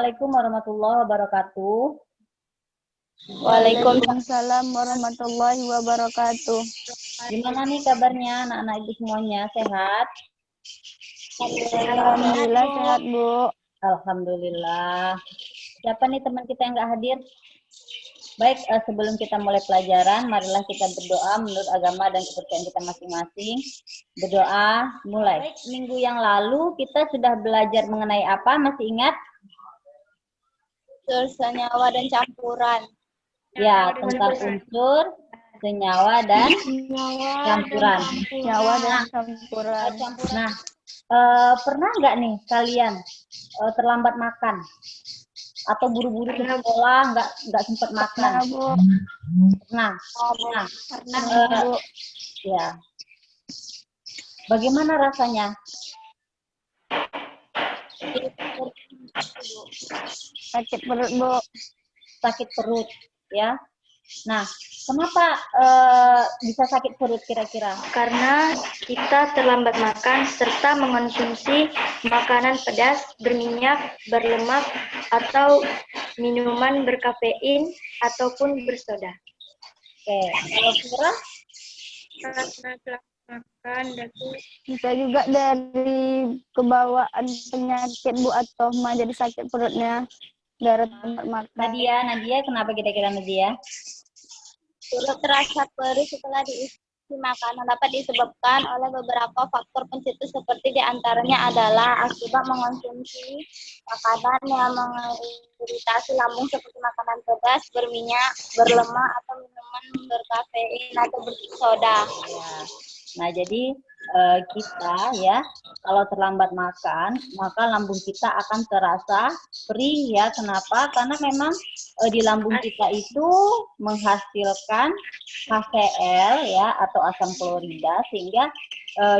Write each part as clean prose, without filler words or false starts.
Assalamualaikum warahmatullahi wabarakatuh. Waalaikumsalam warahmatullahi wabarakatuh. Gimana nih kabarnya anak-anak ibu semuanya? Sehat? Alhamdulillah sehat, Bu. Alhamdulillah. Siapa nih teman kita yang nggak hadir? Baik, sebelum kita mulai pelajaran, marilah kita berdoa menurut agama dan kepercayaan kita masing-masing. Berdoa, mulai. Minggu yang lalu kita sudah belajar mengenai apa? Masih ingat? Unsur senyawa dan campuran. Ya, tentang unsur, senyawa, dan campuran. Senyawa dan campuran. Nah, pernah nggak nih kalian terlambat makan? Atau buru-buru ke sekolah nggak sempat makan? Bu. Nah, Bu. ya. Bagaimana rasanya? Sakit perut, Bu. Sakit perut, ya. Nah, kenapa bisa sakit perut kira-kira? Karena kita terlambat makan serta mengonsumsi makanan pedas, berminyak, berlemak, atau minuman berkafein ataupun bersoda. Oke, kalau Surah? Karena telah makan Bisa juga dari kebawaan penyakit, Bu, atau jadi sakit perutnya gara tempat makan. Nadia, kenapa kira-kira Nadia? Turut terasa perih setelah diisi makanan dapat disebabkan oleh beberapa faktor pencetus seperti diantaranya adalah akibat mengonsumsi makanan yang mengiritasi lambung seperti makanan pedas, berminyak, berlemak, atau minuman berkafein atau bersoda. Ya. Nah, jadi kita ya kalau terlambat makan, maka lambung kita akan terasa perih ya. Kenapa? Karena memang di lambung kita itu menghasilkan HCl ya atau asam klorida sehingga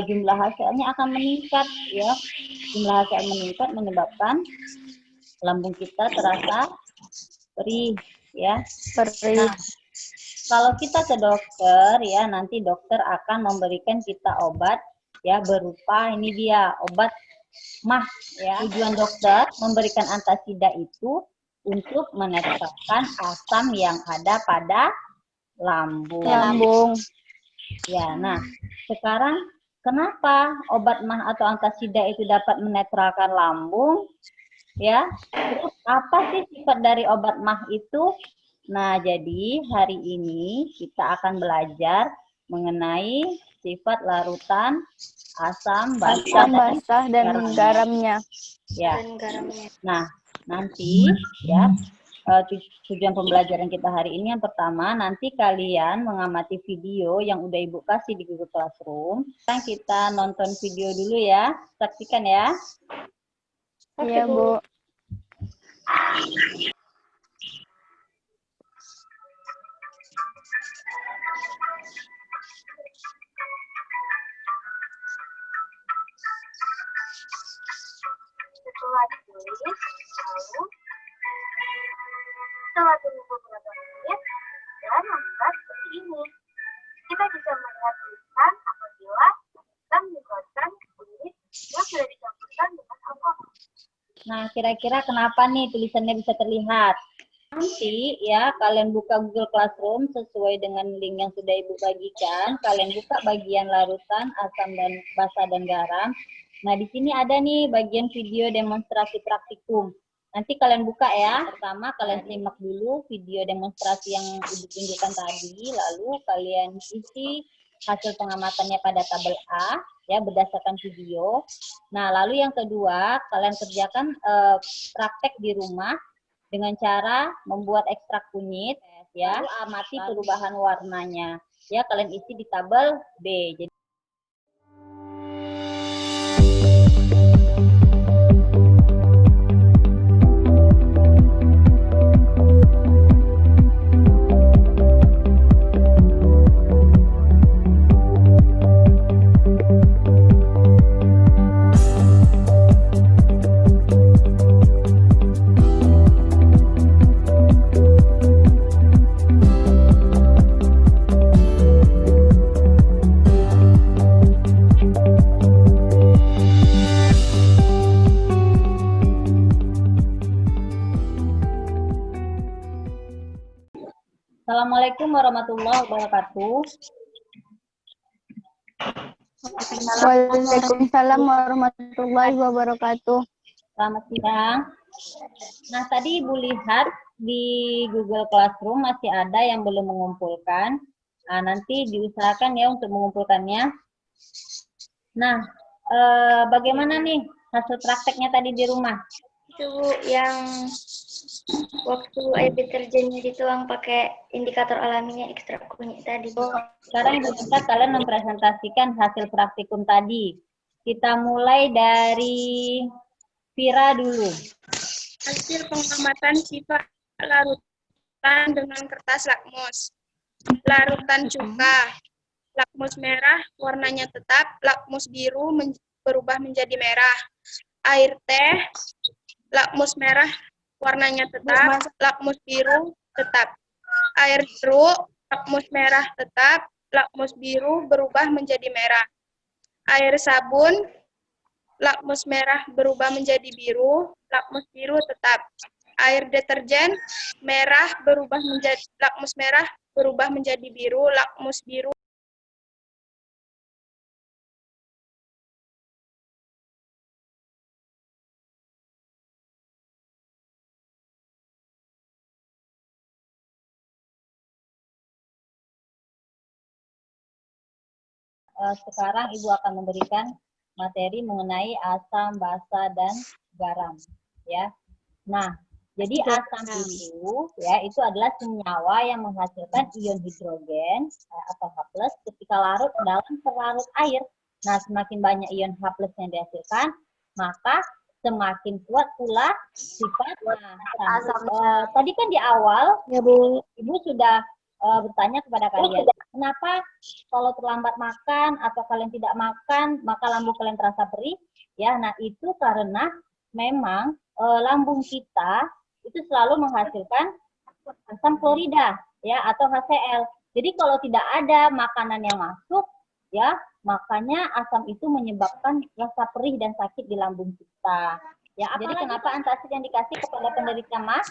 jumlah HCl-nya akan meningkat ya. Jumlah HCl meningkat menyebabkan lambung kita terasa perih ya. Perih. Nah, kalau kita ke dokter ya, nanti dokter akan memberikan kita obat ya berupa ini dia obat MAH ya. Tujuan dokter memberikan antasida itu untuk menetralkan asam yang ada pada lambung. Ya, nah sekarang kenapa obat MAH atau antasida itu dapat menetralkan lambung? Ya, terus apa sih sifat dari obat MAH itu? Nah, jadi hari ini kita akan belajar mengenai sifat larutan asam basah dan garamnya. Ya. Nah, nanti ya tujuan pembelajaran kita hari ini yang pertama nanti kalian mengamati video yang udah Ibu kasih di Google Classroom. Sekarang kita nonton video dulu ya. Saksikan ya. Iya, Bu. Setelah ditulis, lalu setelah tunggu beberapa menit dan membuat seperti ini. Kita bisa melihat tulisan apabila kita menggunakan kulit yang sudah dicampurkan dengan alkohol. Nah, kira-kira kenapa nih tulisannya bisa terlihat? Nanti ya, kalian buka Google Classroom sesuai dengan link yang sudah Ibu bagikan. Kalian buka bagian larutan asam dan basa dan garam. Nah, di sini ada nih bagian video demonstrasi praktikum. Nanti kalian buka ya. Pertama, kalian simak dulu video demonstrasi yang Ibu tunjukkan tadi. Lalu kalian isi hasil pengamatannya pada tabel A ya berdasarkan video. Nah, lalu yang kedua, kalian kerjakan praktek di rumah dengan cara membuat ekstrak kunyit ya. Lalu amati perubahan warnanya. Ya, kalian isi di tabel B. Jadi Assalamualaikum warahmatullahi wabarakatuh. Waalaikumsalam warahmatullahi wabarakatuh. Selamat siang. Nah, tadi Ibu lihat di Google Classroom masih ada yang belum mengumpulkan. Nah, nanti diusahakan ya untuk mengumpulkannya. Nah, bagaimana nih hasil prakteknya tadi di rumah? Itu Bu, yang waktu air deterjennya dituang pakai indikator alaminya ekstra kunyit tadi Bu. Sekarang Ibu minta kalian mempresentasikan hasil praktikum tadi. Kita mulai dari Vira dulu. Hasil pengamatan sifat larutan dengan kertas lakmus. Larutan cuka. Lakmus merah warnanya tetap, lakmus biru berubah menjadi merah. Air teh, lakmus merah warnanya tetap, lakmus biru tetap. Air jeruk, lakmus merah tetap, lakmus biru berubah menjadi merah. Air sabun, lakmus merah berubah menjadi biru, lakmus biru tetap. Air deterjen merah berubah menjadi lakmus merah berubah menjadi biru, lakmus biru Sekarang Ibu akan memberikan materi mengenai asam, basa, dan garam. Ya. Nah, jadi asam itu ya itu adalah senyawa yang menghasilkan ion hidrogen atau H+ ketika larut dalam selarut air. Nah, semakin banyak ion H+ yang dihasilkan, maka semakin kuat pula sifatnya. Tadi kan di awal Ya Bu. Ibu sudah bertanya kepada kalian, kenapa kalau terlambat makan atau kalian tidak makan, maka lambung kalian terasa perih? Ya, nah itu karena memang lambung kita itu selalu menghasilkan asam klorida, ya, atau HCl. Jadi kalau tidak ada makanan yang masuk, ya, makanya asam itu menyebabkan rasa perih dan sakit di lambung kita. Ya, jadi kenapa antacid yang dikasih kepada penderita MAS?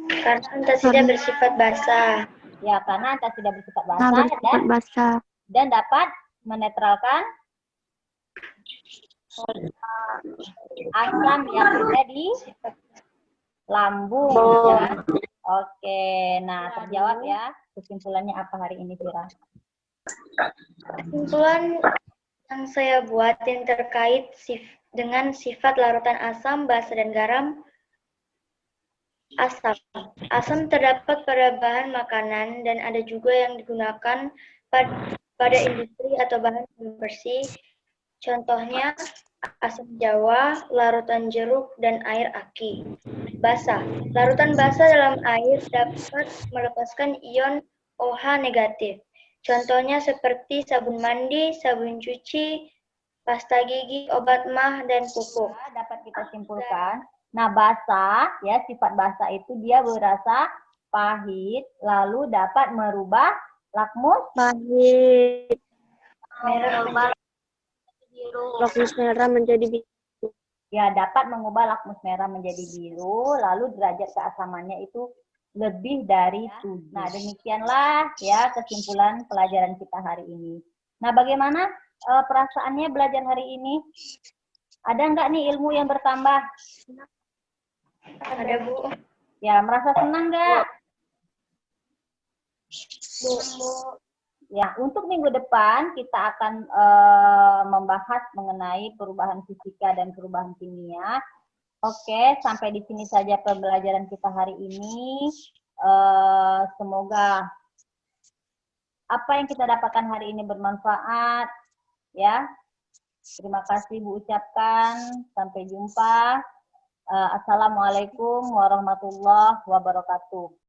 Karena antasida bersifat basah. Ya, karena antasida bersifat basah dan dapat menetralkan asam yang ada di lambung. Ya. Oke, nah terjawab ya. Kesimpulannya apa hari ini, Vira? Kesimpulan yang saya buat yang terkait dengan sifat larutan asam, basa, dan garam. Asam terdapat pada bahan makanan dan ada juga yang digunakan pada industri atau bahan pembersih. Contohnya asam jawa, larutan jeruk, dan air aki. Basa. Larutan basa dalam air dapat melepaskan ion OH negatif. Contohnya seperti sabun mandi, sabun cuci, pasta gigi, obat mah, dan pupuk. Dapat kita simpulkan. Nah, basa, ya sifat basa itu dia berasa pahit, lalu dapat merubah lakmus Pahit. Merah Lakmus merah menjadi biru. ya dapat mengubah lakmus merah menjadi biru, lalu derajat keasamannya itu lebih dari 7. Nah, demikianlah ya kesimpulan pelajaran kita hari ini. Nah, bagaimana perasaannya belajar hari ini? Ada nggak nih ilmu yang bertambah? Ada Bu. Ya, merasa senang nggak? Bu. Ya, untuk minggu depan kita akan membahas mengenai perubahan fisika dan perubahan kimia. Oke, sampai di sini saja pembelajaran kita hari ini. Semoga apa yang kita dapatkan hari ini bermanfaat. Ya, terima kasih Bu ucapkan. Sampai jumpa. Assalamualaikum warahmatullahi wabarakatuh.